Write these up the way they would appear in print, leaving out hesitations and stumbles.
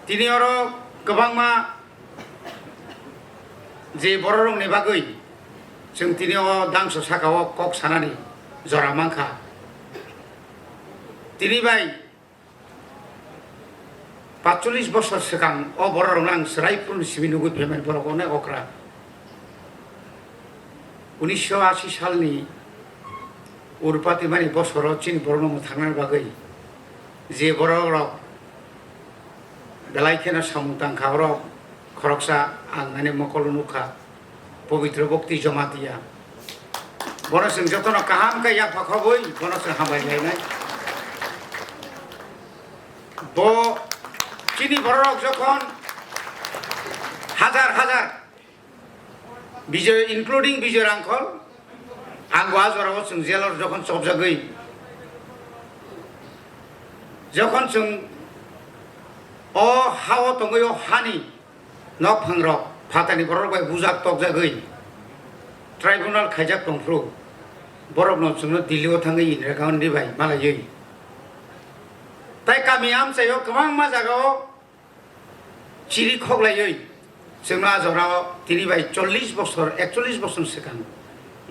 তিনি আরো गोबांमा जे बर' रंनि बागै जों तिनियाव दांस' साखाव कक सानानै जरा मांखा तिनि बाय 45 বছর सिगां अ बर' रं आं रायपुर सिबिनुगु फेमेन बर'खौनो अक्रा 1980 सालनि उरपाति मानि बसराव चिन बर' रंआव थांनाय बागै जे बर' रं बेलायखेना सामुतांखा रं खरकसा आं माने मकल नुखा पवित्र भक्ति जमा दिया बनसों जतन काहाम का या फखबई बनसों हाबाय लायनाय ब चिनी बरक जखन हाजार हाजार विजय इनक्लुडिंग विजय रांखल आं बाजाराव जों जेलर जखन सबजागै जखन जों अ हाव तंगयो हानि नक फांरक फातानि बरक बाय बुजाक तकजागै ट्राइब्यूनल खायजाक दंफ्रु बरक न जोंनो दिल्लीयाव थाङै इन्दिरा गान्धी बाय मालायै ताई गामि आमसायाव गोबां मा जागाव चिरि खगलायै जोंना जराव तिनि बाय 40 বছর 41 বছর सिगां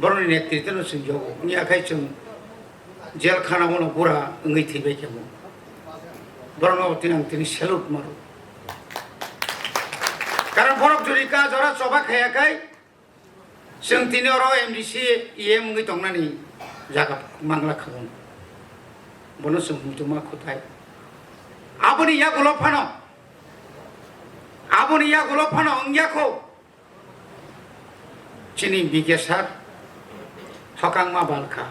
बर'नि नेतृत्वनो जों जौ नि आखाय जों जेल खाना उनाव बुरा ओङै थैबाय केमो बर'नाव तिनि सेलुट मारो कारण बरफ जुरिका जरा चबा खायाखै जों तिनि अर एमडीसी इएम ओङै दंनानै जागा मांगला खागोन बनो जों मुतुमा खथाय आबनि या गलफानो अंगियाखौ चिनि बिगेसार हकां मा बालखा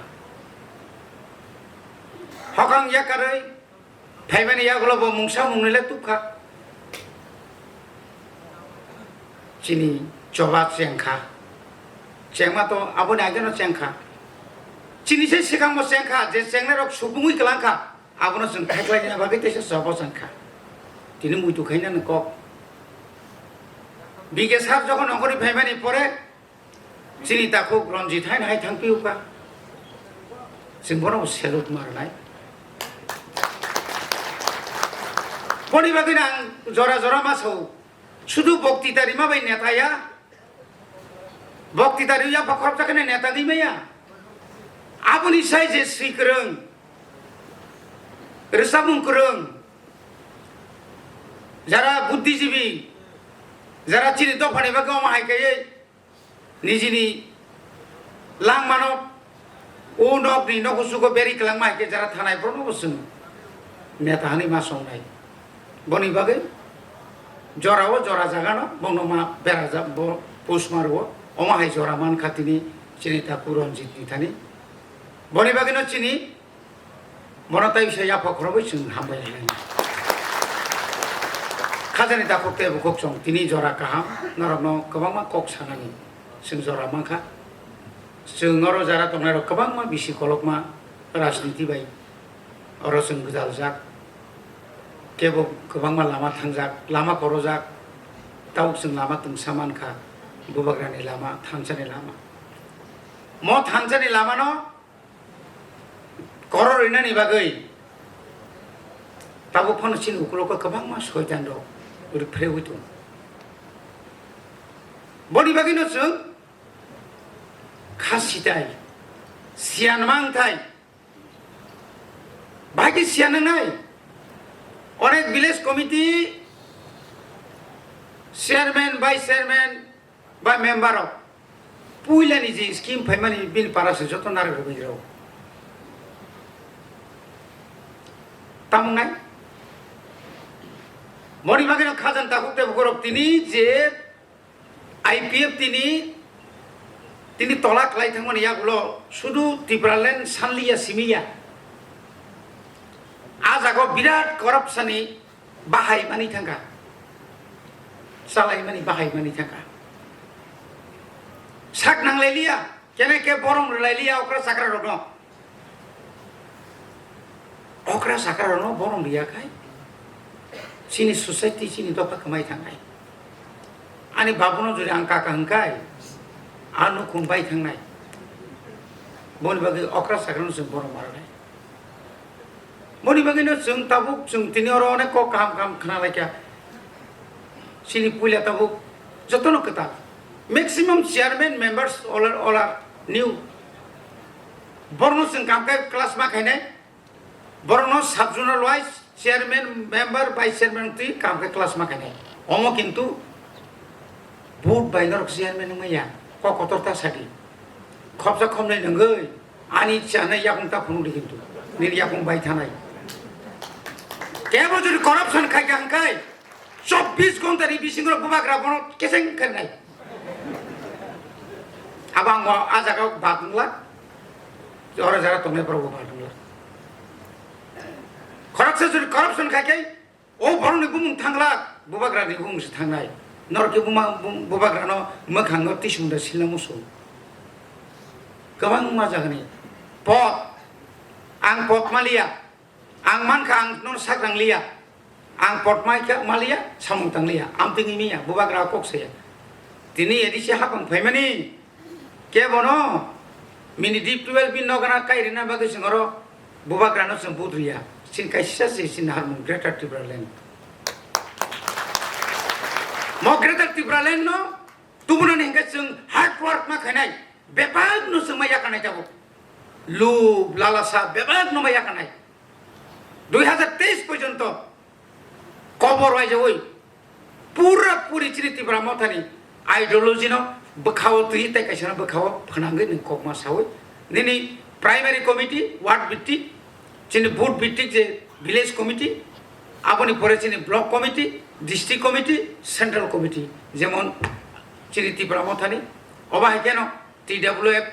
हकां या कारै फाइमानि या गलब मुंसा मुंनैले तुखा चिनि चबा चेंखा चेंमा तो आबनि आगेनो चेंखा चिनि से सिगांबो चेंखा जे चेंने रक सुबुङै गलांखा आबनो जों खायख्लायना बागै तेसे जबा चेंखा तिनि मुइतु खायना क बिगेसार जखन अंगरि फाइमानि परे चिनि ताखौ रनजित हाय हाय थांपिउका जों बर'आव सेलुट मारनाय बनि बागैनो आं जरा जरा मासौ शुधु बक्तितारि माबाय नेताया बक्तितारि या फखरब जाखने नेता गैमाया आबनि साय जे स्रिकरों रोसाबुं करं जारा बुद्धिजीवी जारा चिनि दफानि बागाव माहायखायै निजिनि लां मानब ओ नकनि नखुसुखौ बेरि खालाम माहायखे जारा थानाय फोरनो जों नेता हानि मासंनाय बनि बागै जराव जरा जागानो बंनमा बेरा जा पुस मारगो अमाहाय जरा मान खातिनि चिनि ताकु रनजित निथानि बनि बागैनो चिनि बनताय या फखरबै जों हामबाय लायनाय खाजानि दाखकते बुखक सं तिनि जरा काहाम नरनो गोबांमा कक सानानि जों जरा माखा जों अर जारा दंनाय गोबांमा बिसि कलकमा राजनीति बाय अर जों गोजाल जाक केबो गोबांमा लामा थांजाक लामा करजाक दाउ जों लामा तंसा मानखा बुबाग्रानि लामा थांसानि लामा म थांसानि लामा न करर इनानि बागै ताबो फनसिन उकुलको गोबांमा सयतान दं उरि फ्रेउइतो बनि बागैनो जों खासिताय सियान मांथाय बागि सियान नाय अनेक village committee chairman vice chairman बा मेम्बर पुइलानि जे स्कीम फाइमानि बिल पारासे जत नारगो बैराव तामुंनाय बनि बागैनो खाजान ताकुते बरफ तिनि जे आईपीएफ तिनि तलाक लाइथांमोन यागुलो शुधु त्रिपुरालेण्ड सानलिया सिमिया आजागो बिराट करप्शननि बाहायमानि थांगा सालायमानि बाहायमानि थांगा साक नांलायलिया केनेके बरं रलायलिया अक्रा साकरा रनो अक्रा साकरा रनो बरं लियाखाय चिनि सोसाइटी चिनि दफा कमाय थांनाय आनि बाबुनो जुदि आं काका हंखाय आनु खुंबाय थांनाय बनि बागै अक्रा साकरानो जों बर' मारनाय बनि बागैनो जों ताबुक जों तिनि अर अनेक काम काम खोनालायखा sini puila tabu jotono ketal maximum chairman members all are new borno sing kamkai class ma khainai borno sub zonal wise chairman member vice chairman ti kamkai class ma khainai omo kintu vote by norok chairman ngaya ko kotorta sati khopsa khomnai nangoi ani chana yakung ta phunu kintu nir yakung bai thanai কেবল যদি corruption খাই কাঙ্কাই 24 ঘন্টা রি বিসিংর বুবাগ্রা বন কেসেং করনাই আবাং আজাগাও বাদুংলা জরা জরা তুমি প্রভু বাদুংলা corruption খাই ও বরনি বুমুং থাংলা বুবাগ্রা নি বুমুং থাংনাই নরকে বুমা বুবাগ্রা ন মখাঙ্গ তিসুংদা সিলামুসু गोबां मा जागोन पद आं पद मालिया आं मानखा आं नन साग्रांलिया आं पद मालिया सामुं तांलिया आं तिङि मिया बुबाग्रा कक्सेया दिनै एदिसे हाकं फैमानि के बनो मिनि दिप 12 बिन नगना काइरिना बागै सिङरो बुबाग्रानो जों बुद्रिया सिन काइसा सिन हारमुं ग्रेटर टिब्रालेन म ग्रेटर टिब्रालेन न तुमुना नेंगा जों हार्ड वर्क मा खानाय बेबाग नु जों माया खानाय जाबो लुब लालासा बेबाग नु माया खानाय 2023 পর্যন্ত কবর হয় যে ওই পুরা পরিচিতি ত্রিপুরা মথানি আইডিওলজি ন বখাও তুই তাই কাইসানা বখাও ফনাঙ্গে নি ককমা সাওই নিনি প্রাইমারি কমিটি ওয়ার্ড ভিত্তিক চিনি বুথ ভিত্তিক যে ভিলেজ কমিটি আপনি পরে চিনি block committee district committee central committee যেমন চিনি ত্রিপুরা মথানি অবাহে কেন টিডব্লিউএফ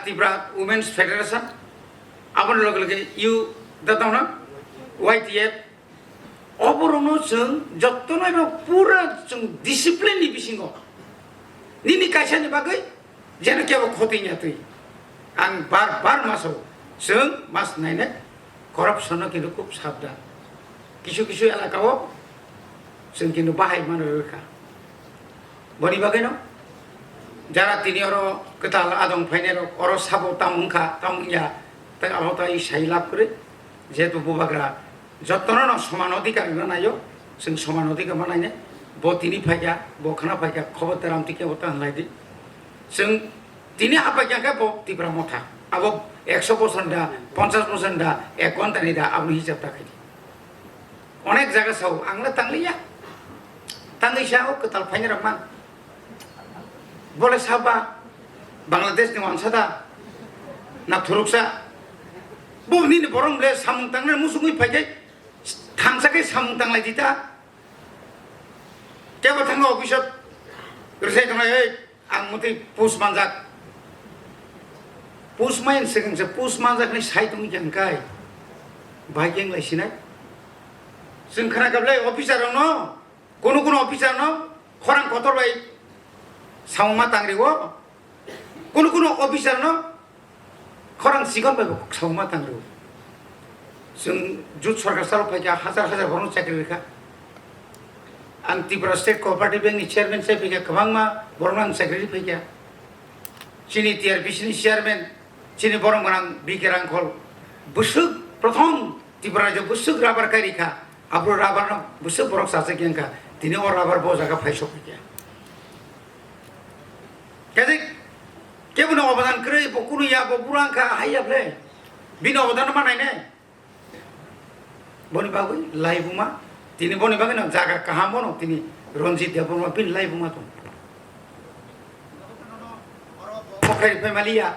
ত্রিপুরা উমেন্স ফেডারেশন আপন লগে লগে ইউ দাতাওনা YTF অবরনো जों যত্তনাय পুরা जों ডিসিপ্লিন नि बिसिङाव निनि कायसानि बागै जेन केबो खतिनिया तुइ आं बार मासाव जों मास नायने करपसन किन्तु खूब साबधान किछु किछु एलाकाव जों किन्तु बाहाय मानो रोखा बनि बागै न যারা তিনি আরো কতাল আদম ফাইনের অর সাবো তামুংখা তামুংয়া তাই আলতা এই সাই লাভ করে যেহেতু বুবাগ্রা যত্ন ন সমান অধিকার নাইও जों সমান অধিকার বানাইনে ব তিনি ফাইয়া বখানা ফাইয়া খবর তারাম টিকে বতা হনলাইদি जों তিনি আপাইয়াকে ব তিব্রা মথা আবো 100% দা 50% দা 1 ঘন্টানি দা আপনি হিসাব তাকাই অনেক জায়গা সাও আংলা তাংলিয়া তাংলিসাও কতাল ফাইনের মান boleh sabah Bangladesh ni wansada nak thuruksa bu ni borong le samung tangna musungui phajai thamsakai samung tanglai dita keba thanga office resai tona ei ang muti pus manjak pus main second se pus manjak ni sai tung jangkai bhageng lai sinai जों खोनागाबले अफिसार न कोनो अफिसार न खरां खतर bye सावमा तांग्रिगो कोनो अफिसार न खरां सिगन बाय सावमा तांग्रिगो जों जुत सरकार साल फाइका हजार बरन चाकरि रेखा आं त्रिपुरा स्टेट कोअपारेटिव बैंक नि चेयरमैन साइ फैका गोबांमा बरन चाकरि फैका चिनि टीआरपीसी नि चेयरमैन चिनि बरन गोनां बिके रांखल बुसुक प्रथम त्रिपुरा जो बुसुक राबार कारिखा आपरो राबार न बुसुक बरक सासे गेंका दिने और rubber बजागा फाइसो फैका Kasi kebu na obadan kre bokunu ya bokurang ka hayap le bina obadan mana ini boni bagus live buma tini boni bagus na jaga kahamono tini ronjit dia boma pin live buma tu pokai pemalia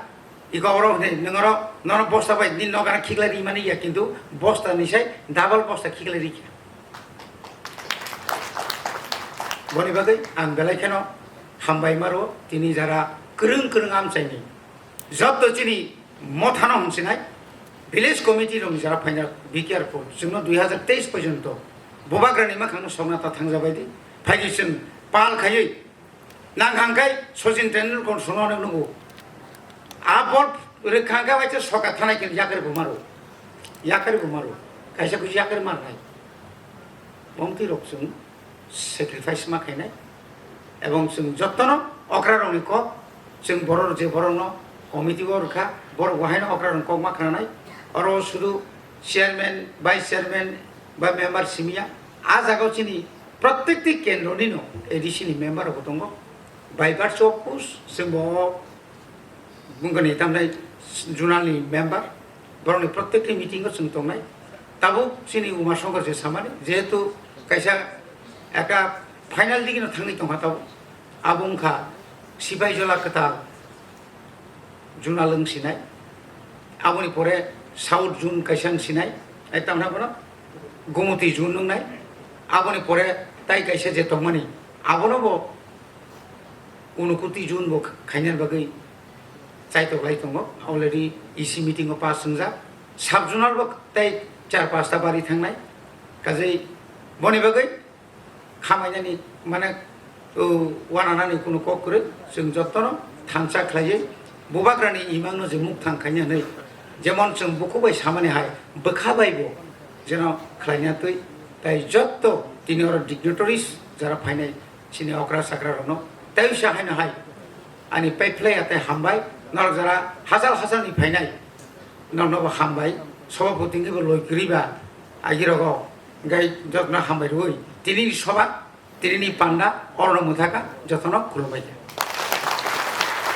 iko orang ni nengoro nono bosta bai ni nogara kikleri mani ya kintu bosta ni sai double bosta kikleri kia boni bagus ang belai keno हामबाय मारो तिनी जरा करं आमचाइनि जब चिनी मथाना हमसिनाय village committee রং जरा final B careful जोंनो 2023 पर्यन्त बबाग्रानि माखांनो समनाथा थांजाबायदि फाइगिसन पाल खायै नांखांखाय सचिन तेंडुलकर सनानो नंगौ आबल रेखांखा बायसे सका थानाय किन याकर बुमारो कायसा कुछ याकर मारनाय बमति रकजों सेक्रिफाइस माखायनाय এবং जों যত্ন অক্রারণি ক जों বড় যে বড় কমিটি বরখা বড় ওহাইন অক্রারণ ক মাখানাই আর শুধু চেয়ারম্যান ভাইস চেয়ারম্যান বা মেম্বার সিমিয়া आ जागाव सिनी प्रत्येकटी केन्द्रनि न एडिसिनि मेम्बार को दङ बाइबार चौकुस जोंबो बुंगोन एतामनाय जुनालनि मेम्बार बरनि प्रत्येकटी मिटिंग जों दंनाय ताबो सिनी उमा शंकर जे सामाने जेहेतु कैसा एका फाइनाल दिगिनो थांनि दंहा ताबो आबुंखा सिपाही जला कथा जुना लोंसिनाय आबुनि परे साउथ जुन कैसा सिनाय एतामना बनो गोमती जुन लोंनाय आबुनि परे ताई कैसे जे दंमानि आबनो बो उनुकुति जुन बो खाइनार बागै चाइतोलाय दङ अलरेडी इसी मिटिंग पास जोंजा साब जुनार बो ताई 4-5टा बारि थांनाय काजै बनि बागै खामायनानि माने वानानानि कुनु ककरे जों जत्तन थांसा खलायै बुबाग्रानि इमांनो जों मुख थांखायनानै जेमन जों बुखौबाय सामाने हाय बोखाबायबो जेन खलायना तै ताई जत्त तिनि और डिग्नेटरिज जरा फाइनाय सिनि अग्रा साग्रा रनो ताई साहायनो हाय आनि पाइपलाय आते हामबाय नर जरा हाजार हाजारनि फाइनाय नरनबो हामबाय सभापतिनिबो लयग्रिबा आगिरगो गाय जत्न हामबाय रय तिनि सभा तिनि पान्डा अर्न मुथाका जतन खुलुमबाय।